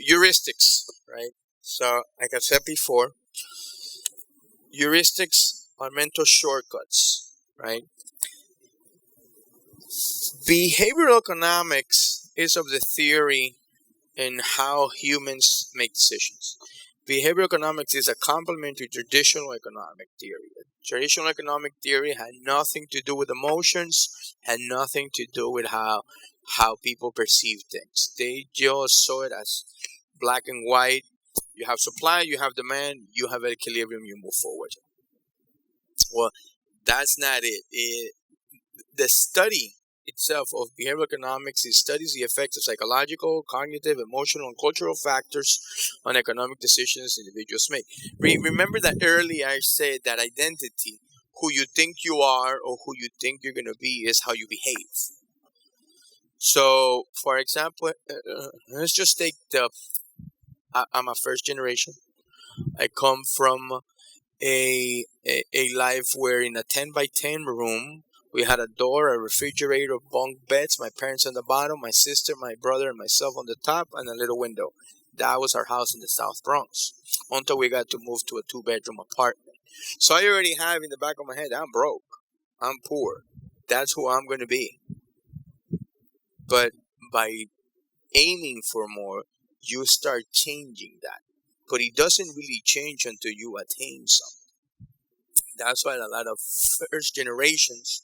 Heuristics, right? So, like I said before, heuristics are mental shortcuts, right? Behavioral economics is of the theory in how humans make decisions. Behavioral economics is a complement to traditional economic theory. Traditional economic theory had nothing to do with emotions, had nothing to do with how people perceive things. They just saw it as black and white. You have supply, you have demand, you have equilibrium, you move forward. Well, that's not it. The study itself of behavioral economics, it studies the effects of psychological, cognitive, emotional, and cultural factors on economic decisions individuals make. Remember that earlier I said that identity, who you think you are or who you think you're going to be, is how you behave. So, for example, let's just take I'm a first generation. I come from a life where in a 10 by 10 room, we had a door, a refrigerator, bunk beds, my parents on the bottom, my sister, my brother, and myself on the top, and a little window. That was our house in the South Bronx until we got to move to a 2-bedroom apartment. So I already have in the back of my head, I'm broke. I'm poor. That's who I'm going to be. But by aiming for more, you start changing that. But it doesn't really change until you attain something. That's why a lot of first generations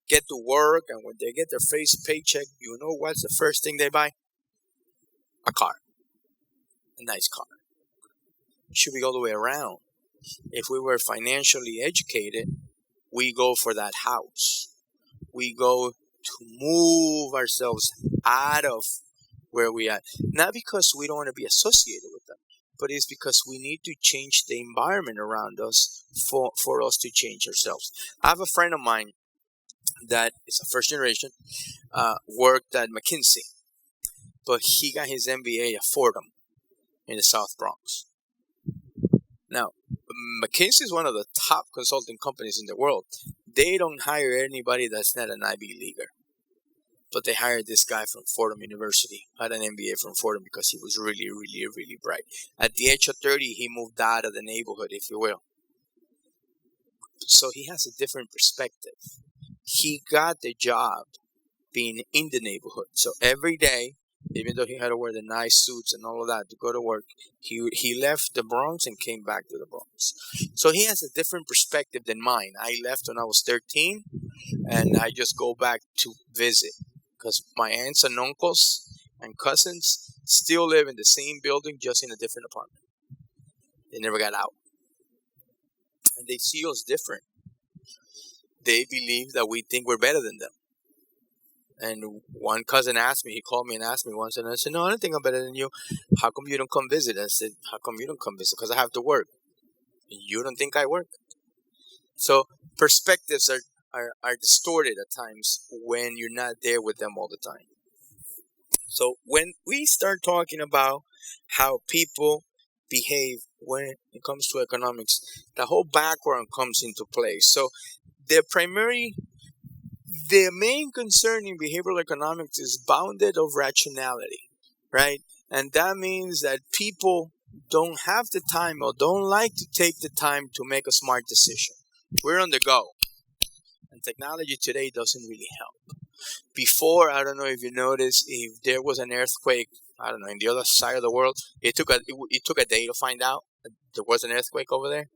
get to work, and when they get their first paycheck, you know what's the first thing they buy? A car. A nice car. It should be all the way around. If we were financially educated, we go for that house. We go to move ourselves out of where we are. Not because we don't want to be associated with them, but it's because we need to change the environment around us for us to change ourselves. I have a friend of mine that is a first generation, worked at McKinsey, but he got his MBA at Fordham in the South Bronx. Now, McKinsey is one of the top consulting companies in the world. They don't hire anybody that's not an Ivy Leaguer. But they hired this guy from Fordham University, had an MBA from Fordham because he was really, really, really bright. At the age of 30, he moved out of the neighborhood, if you will. So he has a different perspective. He got the job being in the neighborhood. So every day, even though he had to wear the nice suits and all of that to go to work, he left the Bronx and came back to the Bronx. So he has a different perspective than mine. I left when I was 13, and I just go back to visit because my aunts and uncles and cousins still live in the same building, just in a different apartment. They never got out. And they see us different. They believe that we think we're better than them. And one cousin asked me, he called me and asked me once, and I said, no, I don't think I'm better than you. How come you don't come visit? I said, how come you don't come visit? Because I have to work. You don't think I work? So perspectives are distorted at times when you're not there with them all the time. So when we start talking about how people behave when it comes to economics, the whole background comes into play. So the main concern in behavioral economics is bounded of rationality, right? And that means that people don't have the time or don't like to take the time to make a smart decision. We're on the go. And technology today doesn't really help. Before, I don't know if you noticed, if there was an earthquake, I don't know, in the other side of the world, it took a day to find out that there was an earthquake over there.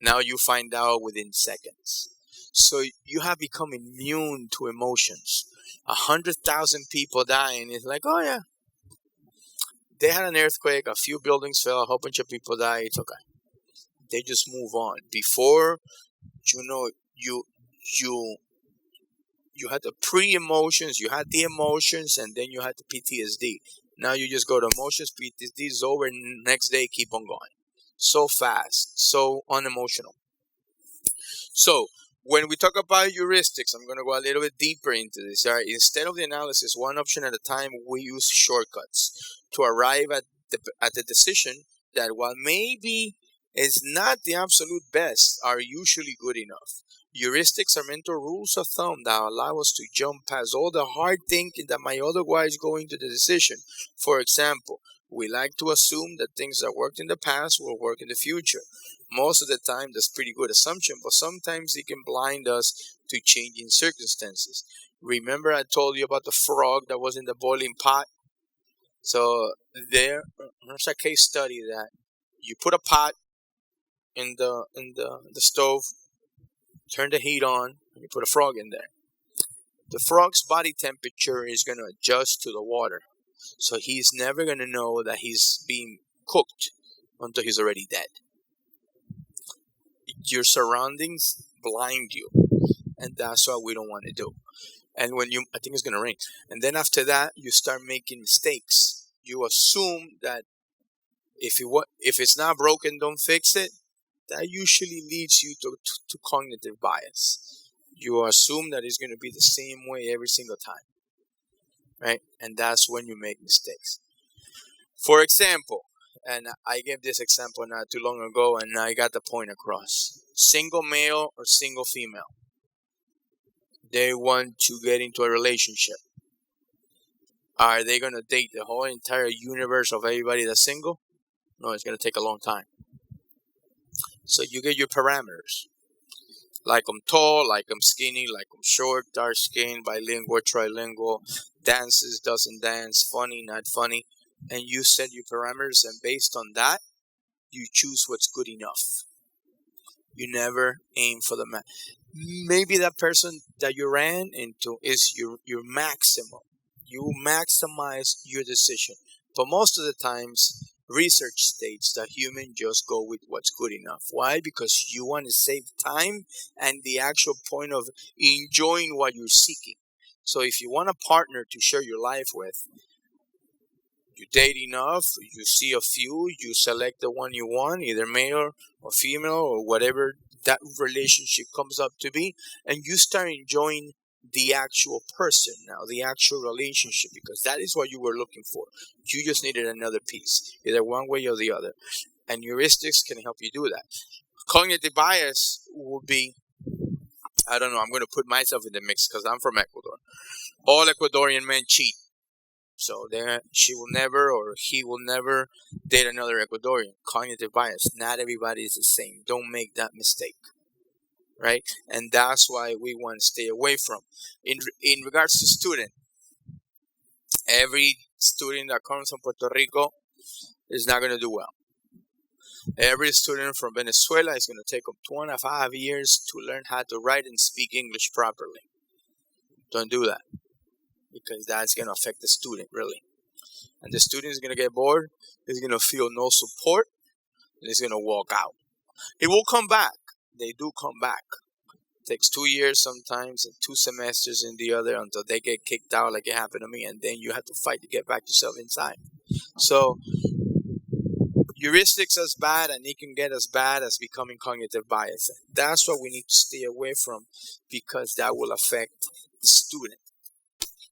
Now you find out within seconds. So you have become immune to emotions. 100,000 people dying. It's like, oh yeah, they had an earthquake, a few buildings fell, a whole bunch of people died. It's okay. They just move on. Before, you had the pre-emotions, you had the emotions, and then you had the PTSD. Now you just go to emotions, PTSD is over, and next day keep on going. So fast, so unemotional. So when we talk about heuristics, I'm going to go a little bit deeper into this. All right? Instead of the analysis, one option at a time, we use shortcuts to arrive at the decision that while maybe is not the absolute best, are usually good enough. Heuristics are mental rules of thumb that allow us to jump past all the hard thinking that might otherwise go into the decision. For example, We like to assume that things that worked in the past will work in the future. Most of the time, that's pretty good assumption, but sometimes it can blind us to changing circumstances. Remember I told you about the frog that was in the boiling pot? So there's a case study that you put a pot in the stove, turn the heat on, and you put a frog in there. The frog's body temperature is going to adjust to the water. So he's never going to know that he's being cooked until he's already dead. Your surroundings blind you, and that's what we don't want to do. And I think it's going to rain. And then after that, you start making mistakes. You assume that if it's not broken, don't fix it. That usually leads you to cognitive bias. You assume that it's going to be the same way every single time, right? And that's when you make mistakes. For example, and I gave this example not too long ago, and I got the point across. Single male or single female. They want to get into a relationship. Are they going to date the whole entire universe of everybody that's single? No, it's going to take a long time. So you get your parameters. Like I'm tall, like I'm skinny, like I'm short, dark skin, bilingual, trilingual, dances, doesn't dance, funny, not funny. And you set your parameters, and based on that, you choose what's good enough. You never aim for the max. Maybe that person that you ran into is your maximum. You maximize your decision. But most of the times, research states that humans just go with what's good enough. Why? Because you want to save time and the actual point of enjoying what you're seeking. So if you want a partner to share your life with, you date enough, you see a few, you select the one you want, either male or female or whatever that relationship comes up to be, and you start enjoying the actual person now, the actual relationship, because that is what you were looking for. You just needed another piece, either one way or the other. And heuristics can help you do that. Cognitive bias would be, I don't know, I'm going to put myself in the mix because I'm from Ecuador. All Ecuadorian men cheat. So she will never or he will never date another Ecuadorian. Cognitive bias. Not everybody is the same. Don't make that mistake. Right? And that's why we want to stay away from. In regards to student, every student that comes from Puerto Rico is not going to do well. Every student from Venezuela is going to take them 2.5 years to learn how to write and speak English properly. Don't do that, because that's going to affect the student, really. And the student is going to get bored, he's going to feel no support, and he's going to walk out. He will come back. They do come back. It takes 2 years sometimes and 2 semesters in the other until they get kicked out like it happened to me, and then you have to fight to get back yourself inside. So heuristics as bad, and it can get as bad as becoming cognitive bias. That's what we need to stay away from, because that will affect the student.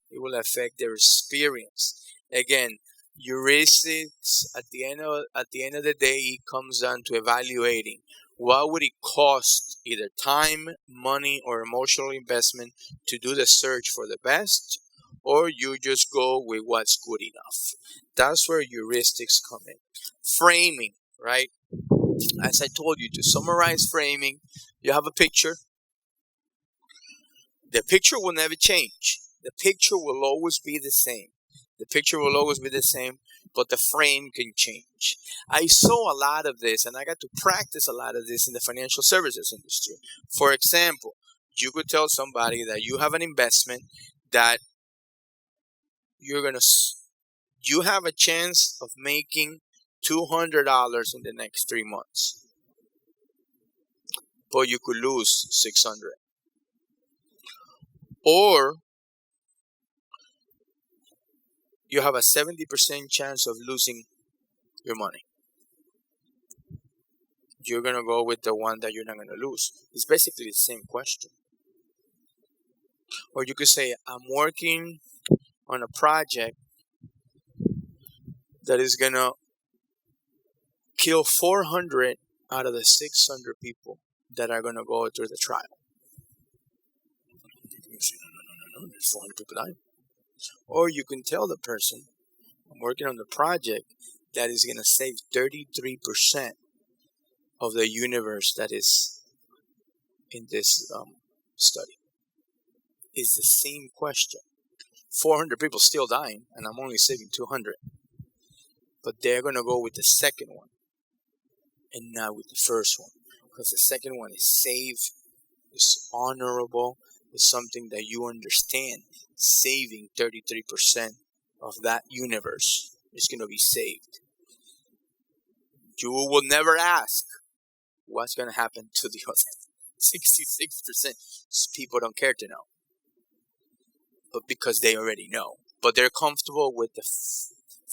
It will affect their experience. Again, heuristics at the end of the day, it comes down to evaluating what would it cost, either time, money, or emotional investment, to do the search for the best, or you just go with what's good enough. That's where heuristics come in. Framing, right? As I told you, to summarize framing, you have a picture. The picture will never change. The picture will always be the same. The picture will always be the same, but the frame can change. I saw a lot of this, and I got to practice a lot of this in the financial services industry. For example, you could tell somebody that you have an investment that you have a chance of making $200 in the next 3 months, but you could lose $600. Or you have a 70% chance of losing your money. You're going to go with the one that you're not going to lose. It's basically the same question. Or you could say, I'm working on a project that is going to kill 400 out of the 600 people that are going to go through the trial. You say, no, there's 400 people dying. Or you can tell the person, I'm working on the project that is going to save 33% of the universe that is in this study. It's the same question. 400 people still dying, and I'm only saving 200. But they're going to go with the second one and not with the first one. Because the second one is safe, it's honorable, it's something that you understand. Saving 33% of that universe is going to be saved. You will never ask what's going to happen to the other 66%. People don't care to know. But because they already know. But they're comfortable with the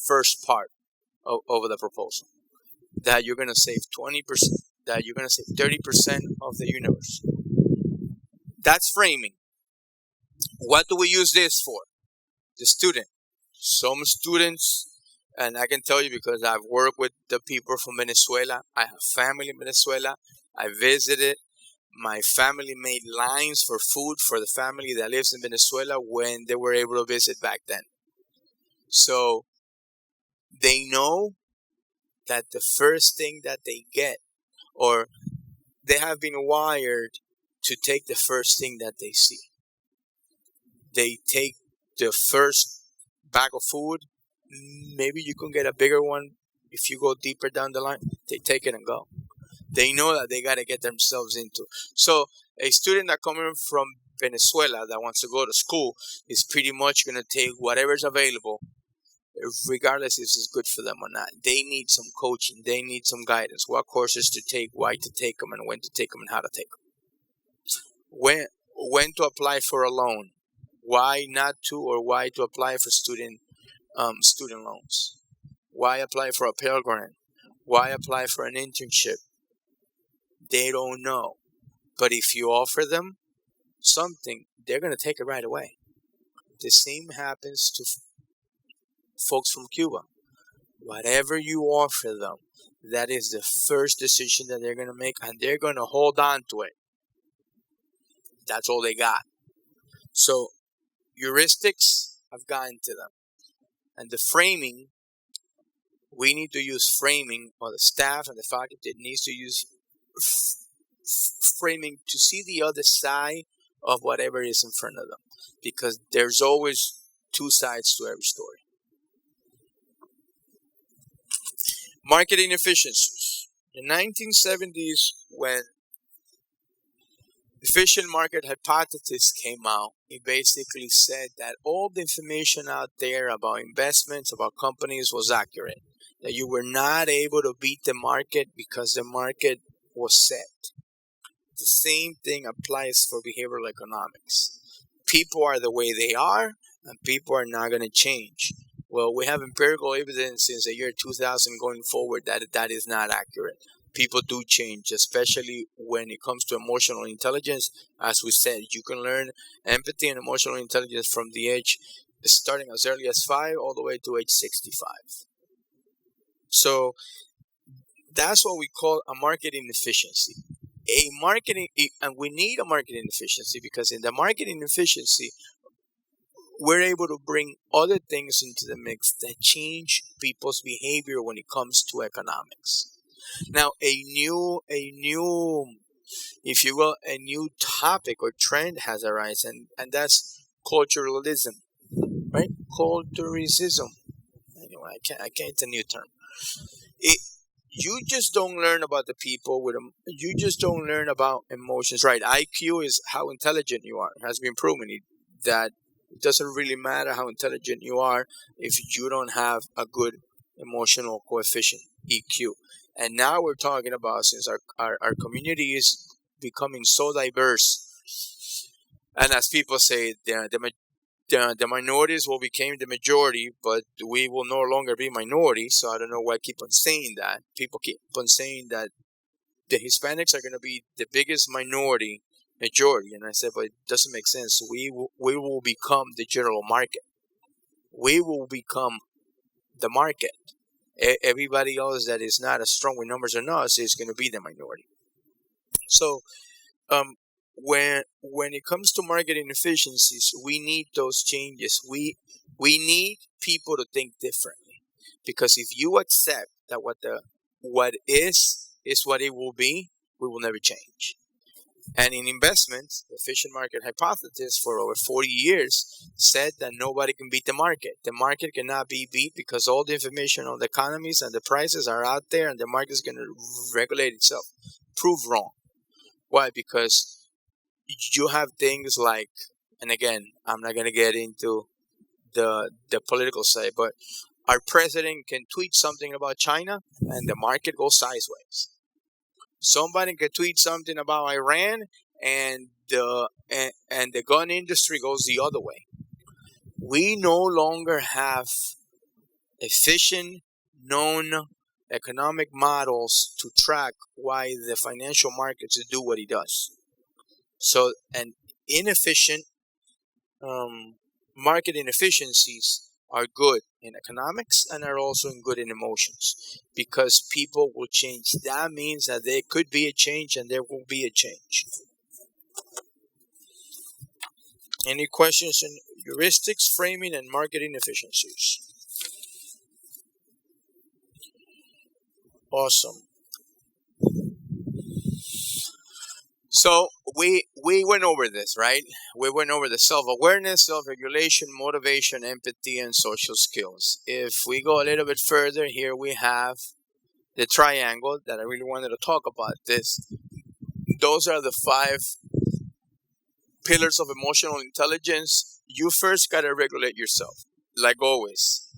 first part of the proposal. That you're going to save 20%, that you're going to save 30% of the universe. That's framing. What do we use this for? The student. Some students, and I can tell you because I've worked with the people from Venezuela. I have family in Venezuela. I visited. My family made lines for food for the family that lives in Venezuela when they were able to visit back then. So they know that the first thing that they get, or they have been wired to take the first thing that they see. They take the first bag of food. Maybe you can get a bigger one if you go deeper down the line. They take it and go. They know that they got to get themselves into. So a student that coming from Venezuela that wants to go to school is pretty much going to take whatever's available, regardless if it's good for them or not. They need some coaching. They need some guidance. What courses to take, why to take them, and when to take them, and how to take them. When to apply for a loan, why not to, or why to apply for student loans. Why apply for a Pell Grant? Why apply for an internship? They don't know. But if you offer them something, they're going to take it right away. The same happens to folks from Cuba. Whatever you offer them, that is the first decision that they're going to make, and they're going to hold on to it. That's all they got. So heuristics have gotten to them. And the framing, we need to use framing, or the staff and the faculty needs to use framing to see the other side of whatever is in front of them. Because there's always two sides to every story. Marketing efficiencies. In the 1970s, when efficient market hypothesis came out, it basically said that all the information out there about investments, about companies was accurate. That you were not able to beat the market because the market was set. The same thing applies for behavioral economics. People are the way they are, and people are not going to change. Well, we have empirical evidence since the year 2000 going forward that is not accurate. People do change, especially when it comes to emotional intelligence. As we said, you can learn empathy and emotional intelligence from the age starting as early as 5 all the way to age 65. So that's what we call a marketing efficiency. And we need a marketing efficiency because in the marketing efficiency, we're able to bring other things into the mix that change people's behavior when it comes to economics. Now, a new, if you will, a new topic or trend has arisen, and that's culturalism, right? Culturalism. Anyway, it's a new term. You just don't learn about the people with them. You just don't learn about emotions, right? IQ is how intelligent you are. It has been proven that it doesn't really matter how intelligent you are if you don't have a good emotional coefficient, EQ. And now we're talking about, since our community is becoming so diverse, and as people say, the minorities will become the majority, but we will no longer be minorities. So I don't know why I keep on saying that. People keep on saying that the Hispanics are going to be the biggest majority. And I said, but it doesn't make sense. We will become the general market. We will become the market. Everybody else that is not as strong with numbers as us is going to be the minority. So when it comes to marketing efficiencies, we need those changes. We need people to think differently. Because if you accept that what is what it will be, we will never change. And in investments, the efficient market hypothesis for over 40 years said that nobody can beat the market. The market cannot be beat because all the information on the economies and the prices are out there, and the market is going to regulate itself. Prove wrong. Why? Because you have things like, and again, I'm not going to get into the political side, but our president can tweet something about China and the market goes sideways. Somebody can tweet something about Iran and the gun industry goes the other way. We no longer have efficient, known economic models to track why the financial markets do what it does. So, an inefficient market inefficiencies are good in economics and are also good in emotions because people will change. That means that there could be a change and there will be a change. Any questions on heuristics, framing, and marketing efficiencies? Awesome. So we went over this, right? We went over the self-awareness, self-regulation, motivation, empathy, and social skills. If we go a little bit further, here we have the triangle that I really wanted to talk about. Those are the 5 pillars of emotional intelligence. You first got to regulate yourself. Like always,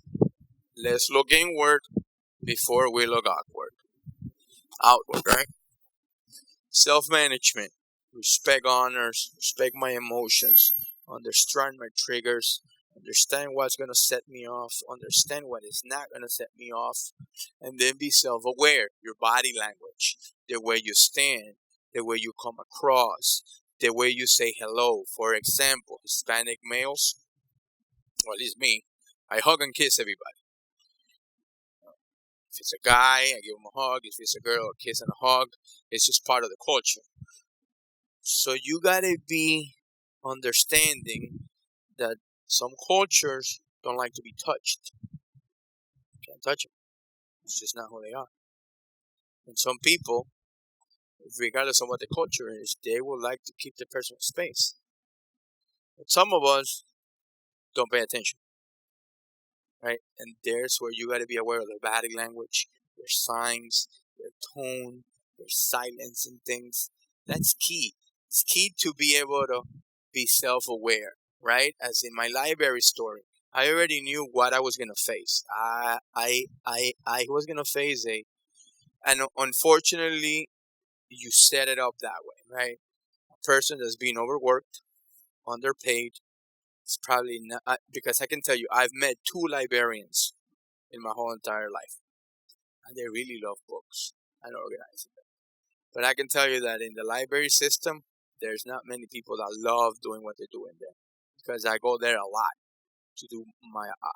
let's look inward before we look outward, right? Self-management, respect honors, respect my emotions, understand my triggers, understand what's going to set me off, understand what is not going to set me off, and then be self-aware. Your body language, the way you stand, the way you come across, the way you say hello. For example, Hispanic males, well, at least me, I hug and kiss everybody. If it's a guy, I give him a hug. If it's a girl, a kiss and a hug. It's just part of the culture. So you gotta be understanding that some cultures don't like to be touched. Can't touch them. It's just not who they are. And some people, regardless of what the culture is, they would like to keep the personal space. But some of us don't pay attention. Right? And there's where you got to be aware of their body language, their signs, their tone, their silence and things. That's key. It's key to be able to be self-aware, right? As in my library story, I already knew what I was going to face. I was going to face and unfortunately, you set it up that way, right? A person that's being overworked, underpaid, it's probably not, because I can tell you, I've met 2 librarians in my whole entire life, and they really love books and organizing them. But I can tell you that in the library system, there's not many people that love doing what they're doing there, because I go there a lot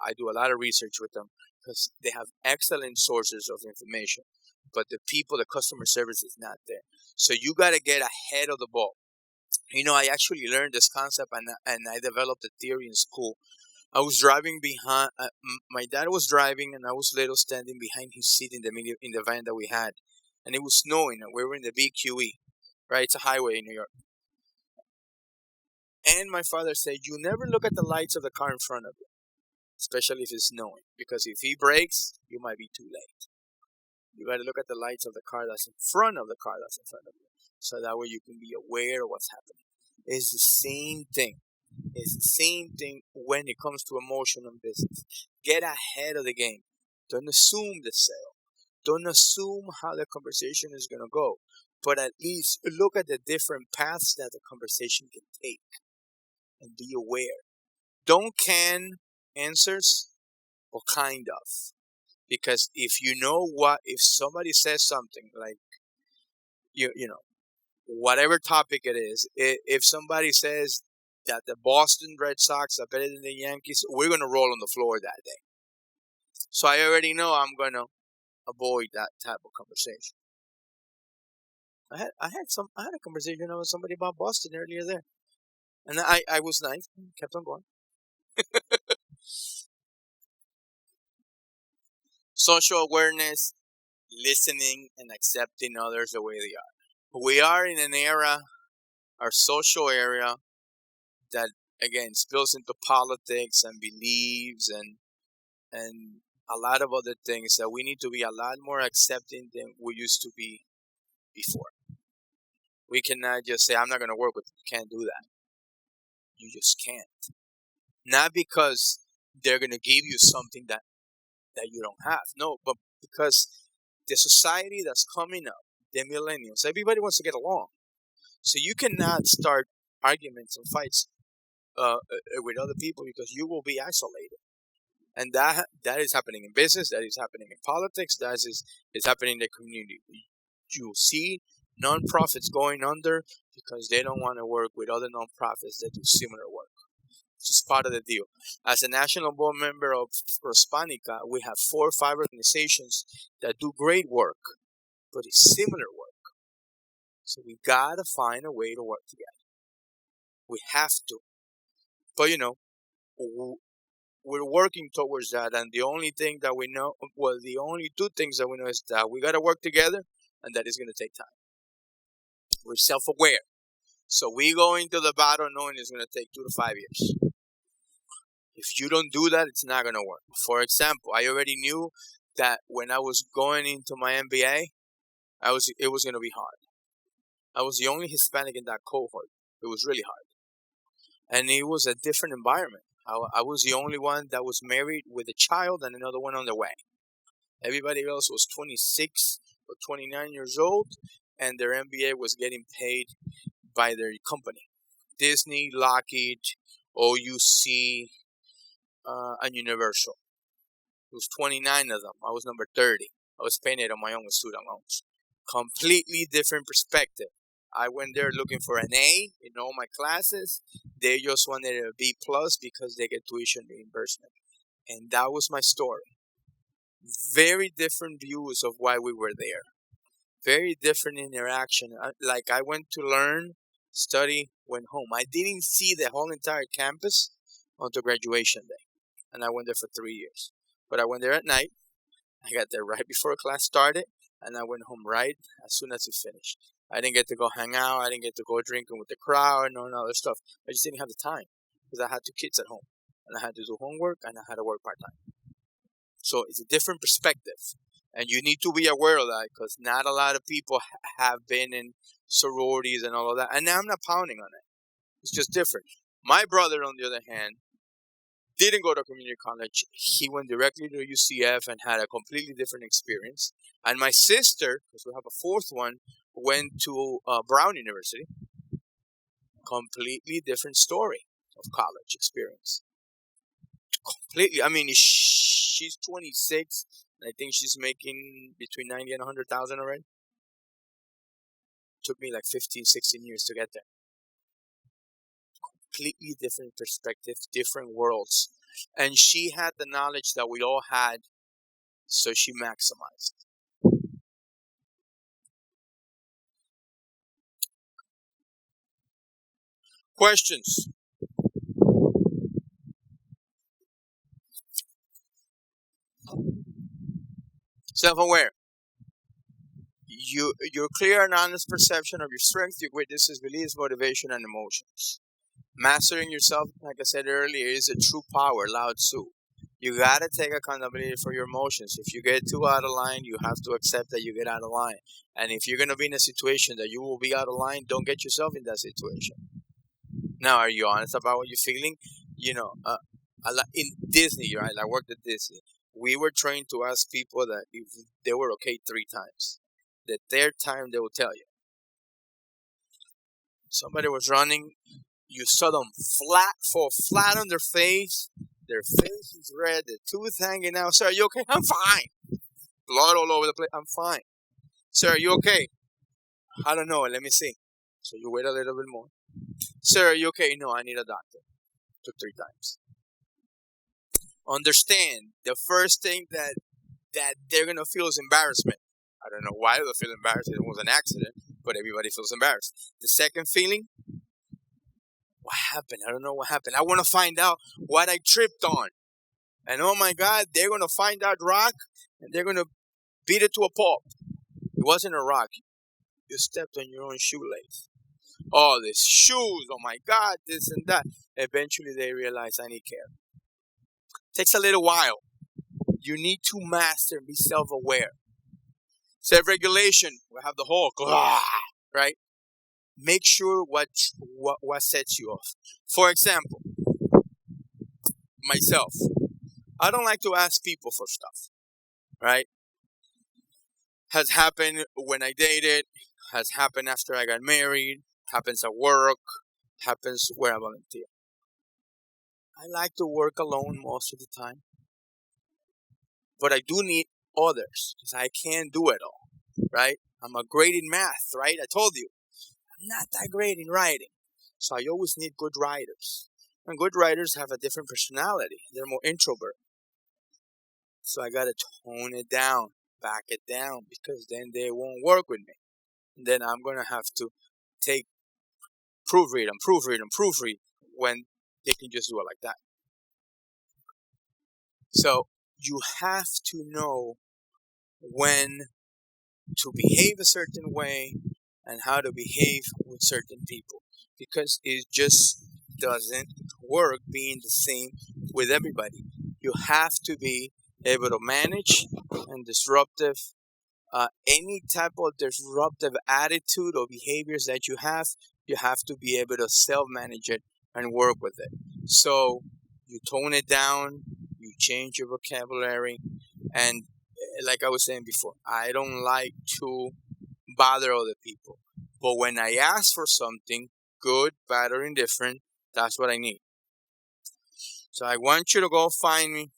I do a lot of research with them because they have excellent sources of information, but the customer service is not there. So you got to get ahead of the ball. I actually learned this concept and I developed a theory in school. I was driving behind. My dad was driving, and I was little standing behind his seat in the van that we had, and it was snowing, and we were in the BQE, right? It's a highway in New York. And my father said, "You never look at the lights of the car in front of you, especially if it's snowing, because if he brakes, you might be too late. You got to look at the lights of the car that's in front of the car that's in front of you, so that way you can be aware of what's happening." It's the same thing. It's the same thing when it comes to emotion and business. Get ahead of the game. Don't assume the sale. Don't assume how the conversation is going to go. But at least look at the different paths that the conversation can take and be aware. Don't can answers or kind of. Because if if somebody says something like, whatever topic it is, if somebody says that the Boston Red Sox are better than the Yankees, we're going to roll on the floor that day. So I already know I'm going to avoid that type of conversation. I had a conversation with somebody about Boston earlier there, and I was nice, kept on going. Social awareness, listening and accepting others the way they are. We are in an era, our social area, that again spills into politics and beliefs and a lot of other things that we need to be a lot more accepting than we used to be before. We cannot just say, I'm not going to work with you. You can't do that. You just can't. Not because they're going to give you something that you don't have. No, but because the society that's coming up, the millennials, everybody wants to get along. So you cannot start arguments and fights with other people because you will be isolated. And that is happening in business, that is happening in politics, that is happening in the community. You see non-profits going under because they don't want to work with other non-profits that do similar work. It's just part of the deal. As a national board member of Prospanica, we have 4 or 5 organizations that do great work, but it's similar work. So we gotta find a way to work together. We have to. But we're working towards that, and the only thing that we know, well, the only 2 things that we know is that we gotta work together, and that is gonna take time. We're self-aware. So we go into the battle knowing it's gonna take 2 to 5 years. If you don't do that, it's not going to work. For example, I already knew that when I was going into my MBA, it was going to be hard. I was the only Hispanic in that cohort. It was really hard. And it was a different environment. I was the only one that was married with a child and another one on the way. Everybody else was 26 or 29 years old, and their MBA was getting paid by their company. Disney, Lockheed, OUC, and Universal. It was 29 of them. I was number 30. I was paying it on my own student loans. Completely different perspective. I went there looking for an A in all my classes. They just wanted a B plus because they get tuition reimbursement. And that was my story. Very different views of why we were there. Very different interaction. Like I went to learn, study, went home. I didn't see the whole entire campus until graduation day. And I went there for 3 years. But I went there at night. I got there right before class started, and I went home right as soon as it finished. I didn't get to go hang out. I didn't get to go drinking with the crowd and all that other stuff. I just didn't have the time because I had 2 kids at home, and I had to do homework, and I had to work part-time. So it's a different perspective, and you need to be aware of that because not a lot of people have been in sororities and all of that. And I'm not pounding on it. It's just different. My brother, on the other hand, didn't go to community college. He went directly to UCF and had a completely different experience. And my sister, because we have a 4th one, went to Brown University. Completely different story of college experience. Completely. I mean, she's 26, and I think she's making between 90 and 100,000 already. Took me like 15, 16 years to get there. Completely different perspective, different worlds. And she had the knowledge that we all had, so she maximized. Questions? Self-aware. Your clear and honest perception of your strengths, your weaknesses, beliefs, motivation, and emotions. Mastering yourself, like I said earlier, is a true power, Lao Tzu. You gotta take accountability for your emotions. If you get too out of line, you have to accept that you get out of line. And if you're gonna be in a situation that you will be out of line, don't get yourself in that situation. Now, are you honest about what you're feeling? In Disney, right? I worked at Disney. We were trained to ask people that if they were okay 3 times. The 3rd time they will tell you. Somebody was running. You saw them fall flat on their face. Their face is red. Their tooth hanging out. Sir, are you okay? I'm fine. Blood all over the place. I'm fine. Sir, are you okay? I don't know. Let me see. So you wait a little bit more. Sir, are you okay? No, I need a doctor. Took 3 times. Understand, the first thing that they're going to feel is embarrassment. I don't know why they'll feel embarrassed. It was an accident, but everybody feels embarrassed. The second feeling, what happened? I don't know what happened. I want to find out what I tripped on. And oh my God, they're going to find that rock and they're going to beat it to a pulp. It wasn't a rock. You stepped on your own shoelace. Oh, these shoes. Oh my God, this and that. Eventually they realize I need care. Takes a little while. You need to master and be self-aware. Self-regulation. We have the whole, right? Make sure what sets you off. For example, myself. I don't like to ask people for stuff, right? Has happened when I dated, has happened after I got married, happens at work, happens where I volunteer. I like to work alone most of the time, but I do need others because I can't do it all, right? I'm a great in math, right? I told you. I'm not that great in writing, so I always need good writers. And good writers have a different personality. They're more introvert. So I gotta tone it down, back it down, because then they won't work with me. And then I'm gonna have to take proofread when they can just do it like that. So you have to know when to behave a certain way and how to behave with certain people, because it just doesn't work being the same with everybody. You have to be able to manage and disruptive any type of disruptive attitude or behaviors that you have to be able to self-manage it and work with it. So you tone it down, you change your vocabulary, and like I was saying before, I don't like to bother other people. But when I ask for something, good, bad, or indifferent, that's what I need. So I want you to go find me.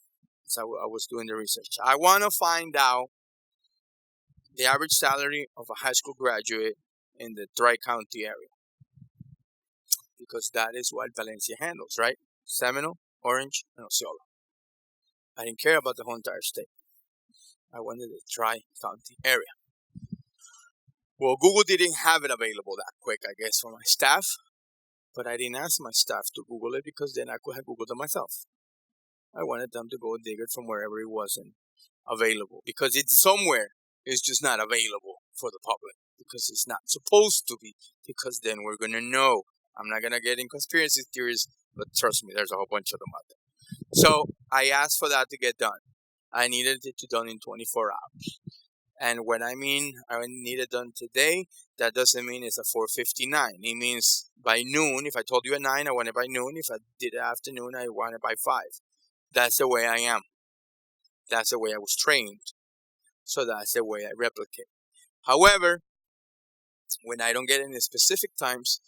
So I was doing the research. I want to find out the average salary of a high school graduate in the Tri-County area, because that is what Valencia handles, right? Seminole, Orange, and Osceola. I didn't care about the whole entire state. I wanted the Tri-County area. Well, Google didn't have it available that quick, I guess, for my staff, but I didn't ask my staff to Google it because then I could have Googled it myself. I wanted them to go dig it from wherever it wasn't available, because it's somewhere. It's just not available for the public because it's not supposed to be, because then we're going to know. I'm not going to get in conspiracy theories, but trust me, there's a whole bunch of them out there. So I asked for that to get done. I needed it to done in 24 hours. And when I mean I need it done today, that doesn't mean it's a 4:59. It means by noon. If I told you at 9, I want it by noon. If I did it afternoon, I want it by 5. That's the way I am. That's the way I was trained. So that's the way I replicate. However, when I don't get any specific times,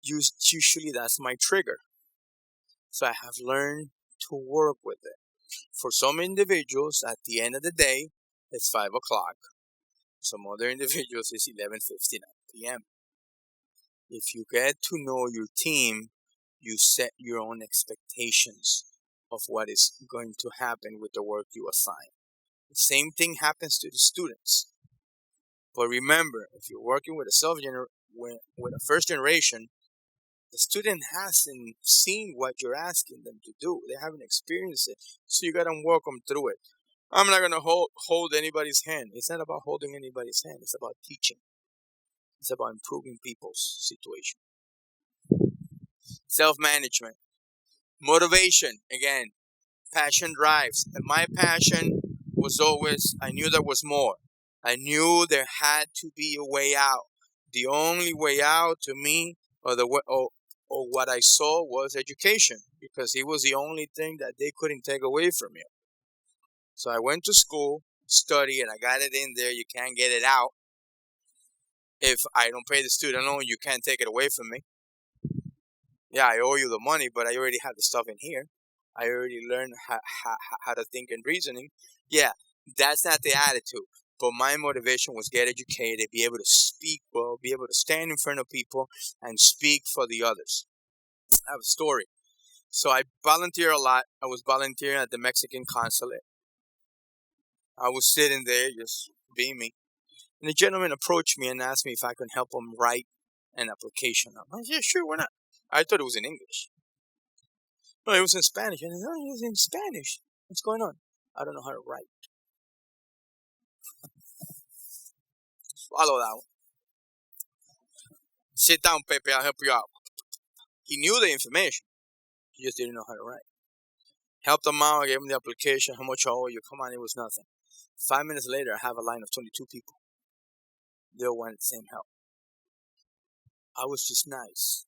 usually that's my trigger. So I have learned to work with it. For some individuals, at the end of the day, it's 5 o'clock. Some other individuals, it's 11:59 p.m. If you get to know your team, you set your own expectations of what is going to happen with the work you assign. The same thing happens to the students. But remember, if you're working with a first generation, the student hasn't seen what you're asking them to do. They haven't experienced it. So you got to walk them through it. I'm not going to hold anybody's hand. It's not about holding anybody's hand. It's about teaching. It's about improving people's situation. Self-management. Motivation. Again, passion drives. And my passion was always, I knew there was more. I knew there had to be a way out. The only way out to me, or what I saw, was education, because it was the only thing that they couldn't take away from you. So I went to school, studied, and I got it in there. You can't get it out. If I don't pay the student loan, you can't take it away from me. Yeah, I owe you the money, but I already have the stuff in here. I already learned how to think and reasoning. Yeah, that's not the attitude. But my motivation was get educated, be able to speak well, be able to stand in front of people and speak for the others. I have a story. So I volunteer a lot. I was volunteering at the Mexican consulate. I was sitting there just being me. And the gentleman approached me and asked me if I could help him write an application. I'm like, yeah, sure, why not? I thought it was in English. No, it was in Spanish. And it was in Spanish. What's going on? I don't know how to write. Follow that one. Sit down, Pepe. I'll help you out. He knew the information. He just didn't know how to write. Helped him out. I gave him the application. How much I owe you? Come on, it was nothing. 5 minutes later, I have a line of 22 people. They all wanted the same help. I was just nice.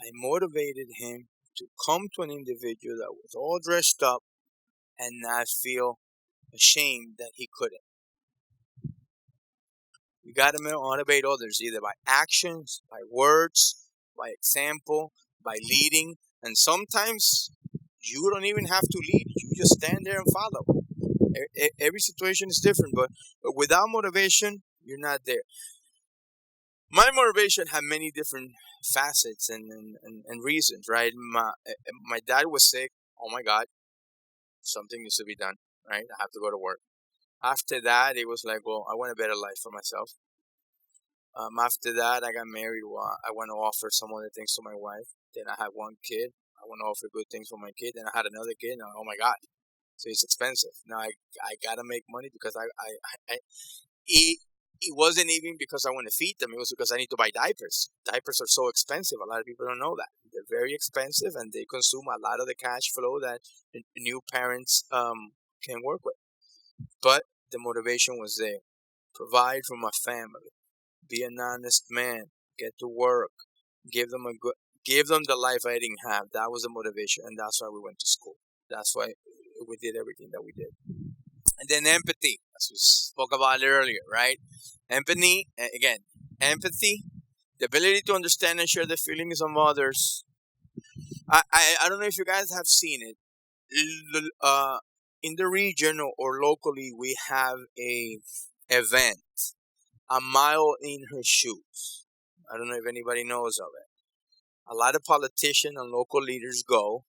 I motivated him to come to an individual that was all dressed up and not feel ashamed that he couldn't. You got to motivate others either by actions, by words, by example, by leading. And sometimes you don't even have to lead. You just stand there and follow. Every situation is different, but without motivation, you're not there. My motivation had many different facets and reasons, right? My dad was sick. Oh my God, something needs to be done, right? I have to go to work. After that, it was like, well, I want a better life for myself. After that, I got married. Well, I want to offer some other things to my wife. Then I had one kid. I want to offer good things for my kid. Then I had another kid. And oh my God, so it's expensive. Now I gotta make money because it wasn't even because I want to feed them. It was because I need to buy diapers. Diapers are so expensive. A lot of people don't know that. They're very expensive and they consume a lot of the cash flow that new parents can work with. But the motivation was there. Provide for my family. Be an honest man. Get to work. Give them the life I didn't have. That was the motivation, and that's why we went to school. That's why we did everything that we did. And then empathy, as we spoke about earlier, right? Empathy, the ability to understand and share the feelings of others. I don't know if you guys have seen it. In the region or locally, we have a event, a mile in her shoes. I don't know if anybody knows of it. A lot of politicians and local leaders go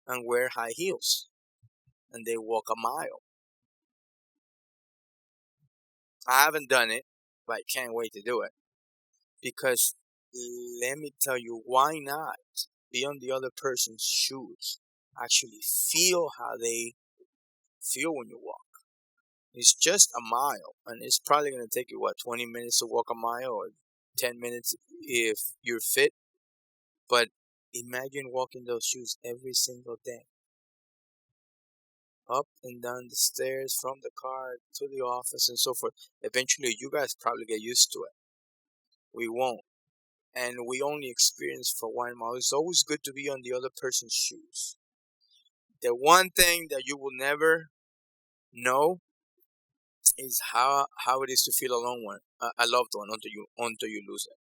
and wear high heels, and they walk a mile. I haven't done it, but I can't wait to do it. Because let me tell you, why not be on the other person's shoes? Actually feel how they feel when you walk. It's just a mile, and it's probably going to take you, 20 minutes to walk a mile, or 10 minutes if you're fit. But imagine walking those shoes every single day. Up and down the stairs, from the car to the office and so forth. Eventually, you guys probably get used to it. We won't. And we only experience for 1 mile. It's always good to be on the other person's shoes. The one thing that you will never know is how it is to feel a loved one until you lose it.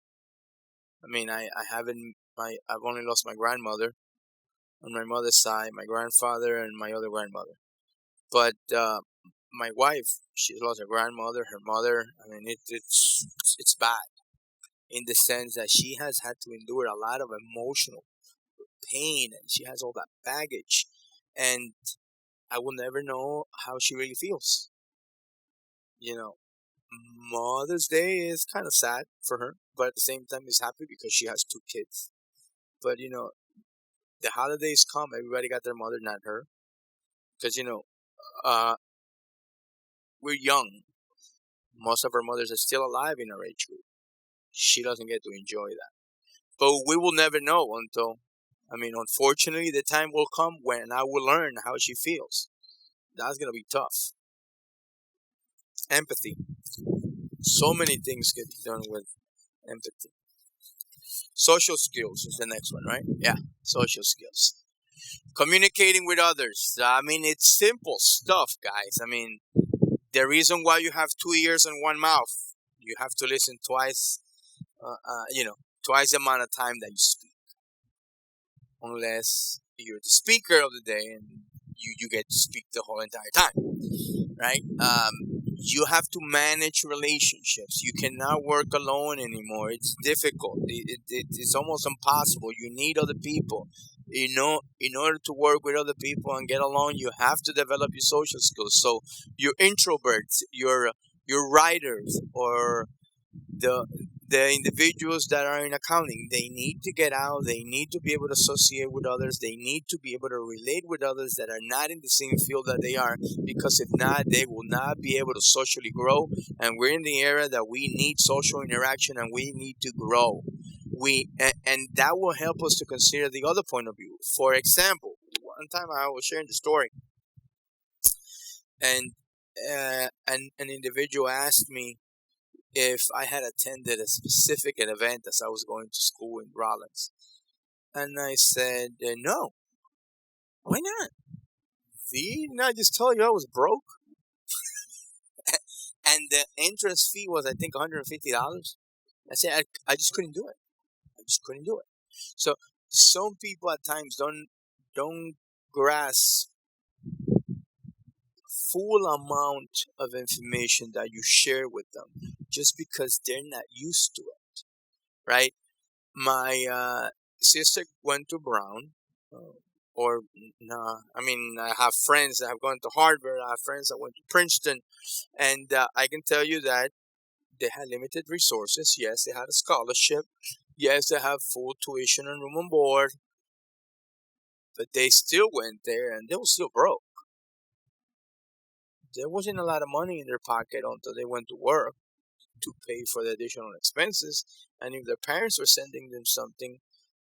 I mean, I've only lost my grandmother on my mother's side, my grandfather, and my other grandmother. But my wife, she's lost her grandmother, her mother. I mean, it's bad in the sense that she has had to endure a lot of emotional pain, and she has all that baggage, and I will never know how she really feels. Mother's Day is kind of sad for her, but at the same time, it's happy because she has 2 kids. But the holidays come, everybody got their mother, not her, because we're young. Most of our mothers are still alive in our age group. She doesn't get to enjoy that. But we will never know unfortunately, the time will come when I will learn how she feels. That's going to be tough. Empathy. So many things get done with empathy. Social skills is the next one, right? Yeah, social skills. Communicating with others. It's simple stuff, guys. The reason why you have 2 ears and 1 mouth, you have to listen twice, twice the amount of time that you speak. Unless you're the speaker of the day and you get to speak the whole entire time, right? You have to manage relationships. You cannot work alone anymore. It's difficult. It's almost impossible. You need other people. In order to work with other people and get along, you have to develop your social skills. So your introverts, your writers, or the The individuals that are in accounting, they need to get out. They need to be able to associate with others. They need to be able to relate with others that are not in the same field that they are, because if not, they will not be able to socially grow. And we're in the era that we need social interaction and we need to grow. And that will help us to consider the other point of view. For example, one time I was sharing the story, and an individual asked me if I had attended a specific event as I was going to school in Rollins. And I said, no. Why not? Didn't I just tell you I was broke? And the entrance fee was, I think, $150. I said, I just couldn't do it. I just couldn't do it. So some people at times don't grasp full amount of information that you share with them just because they're not used to it, right? My sister went to Brown, or no, I mean, I have friends that have gone to Harvard. I have friends that went to Princeton, and I can tell you that they had limited resources. Yes, they had a scholarship. Yes, they have full tuition and room and board, but they still went there and they were still broke. There wasn't a lot of money in their pocket until they went to work to pay for the additional expenses. And if their parents were sending them something,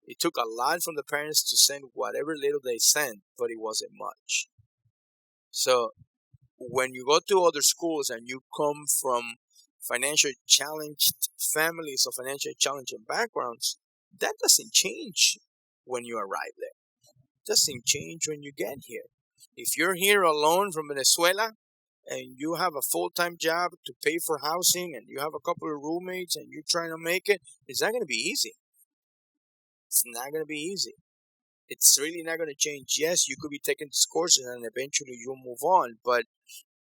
it took a lot from the parents to send whatever little they sent, but it wasn't much. So when you go to other schools and you come from financially challenged families or financially challenging backgrounds, that doesn't change when you arrive there. It doesn't change when you get here. If you're here alone from Venezuela, and you have a full-time job to pay for housing, and you have a couple of roommates, and you're trying to make it, it's not going to be easy. It's not going to be easy. It's really not going to change. Yes, you could be taking these courses, and eventually you'll move on, but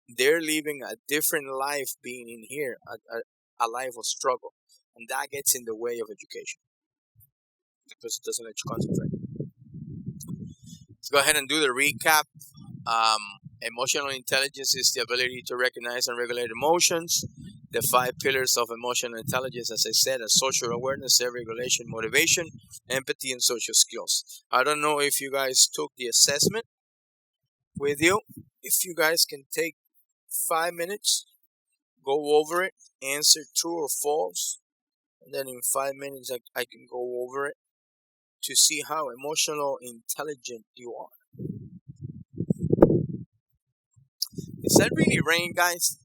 they're living a different life being in here, a life of struggle, and that gets in the way of education because it doesn't let you concentrate. Let's go ahead and do the recap. Emotional intelligence is the ability to recognize and regulate emotions. The 5 pillars of emotional intelligence, as I said, are social awareness, self-regulation, motivation, empathy, and social skills. I don't know if you guys took the assessment with you. If you guys can take 5 minutes, go over it, answer true or false, and then in 5 minutes I can go over it to see how emotional intelligent you are. Is that really rain, guys?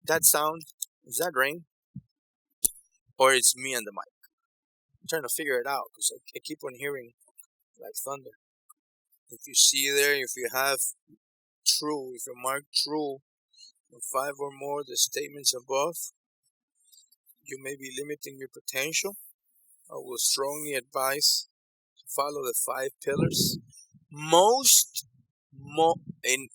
That sound? Is that rain? Or it's me and the mic? I'm trying to figure it out because I keep on hearing like thunder. If you see there, if you have true, if you mark true, 5 or more the statements above, you may be limiting your potential. I will strongly advise to follow the 5 pillars. In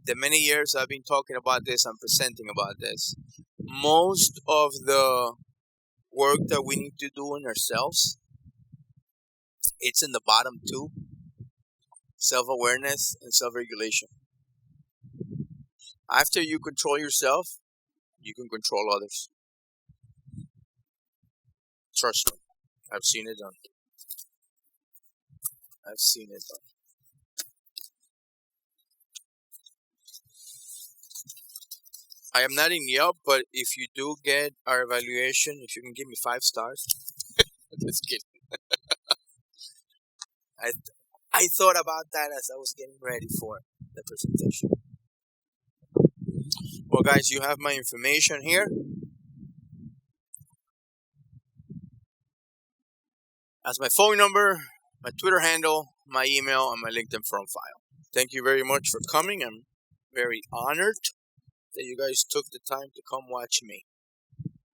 the many years I've been talking about this and presenting about this, most of the work that we need to do in ourselves, it's in the bottom 2: self-awareness and self-regulation. After you control yourself, you can control others. Trust me, I've seen it done. I've seen it done. I am not in Yelp, but if you do get our evaluation, if you can give me 5 stars. Just kidding. I thought about that as I was getting ready for the presentation. Well, guys, you have my information here. As my phone number, my Twitter handle, my email, and my LinkedIn profile. Thank you very much for coming. I'm very honored that you guys took the time to come watch me.